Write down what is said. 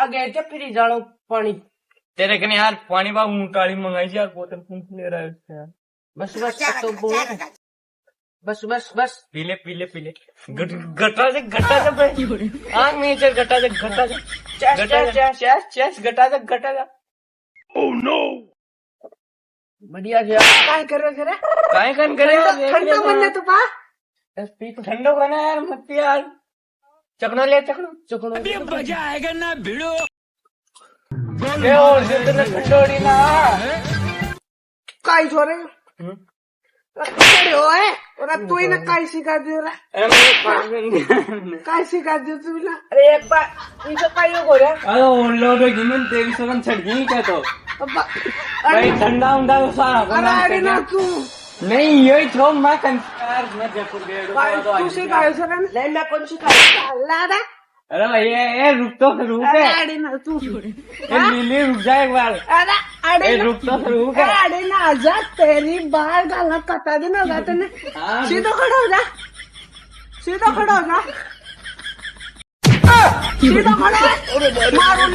आगे क्या फिर जानो पानी तेरे कने यार पानी बा मुटाली मंगाई यार बोतल कौन ले रहा है उससे यार बस बस तो बोल बस बस बस पीले पीले पीले गटा से आग में चल गटा से चेस गटा से ओह नो बढ़िया से काय कर रहे काय कन करे ठंडा बनने तो पा पी तो ठंडा बना यार मत यार चकनो ले चकनो अभी मजा आएगा ना भिड़ो ए ओ जिंदगी ठंडोड़ी ना काय छोरे हो है और तू ही ना काय सिखा दियो रे काय सिखा दियो तू ना अरे एक बार इसे काय हो रे अरे उन लोगों की नींद तेरी सगन छट गई क्या तो भाई ठंडा उंडा तो सारा अरे ना तू नहीं यही छोड़ मैं कंसार मैं जयपुर गया तू सिखाए सर नहीं मैं कौन सिखाए लादा अरे भैया ये रुक तो रुक अरे ना तू लीली रुक जा एक बार अरे रुक तो रुक अरे ना जा तेरी बाल गाला कटा देना होगा तूने सीधा खड़ा हो जा सीधा खड़ा हो जा सीधा खड़ा मारो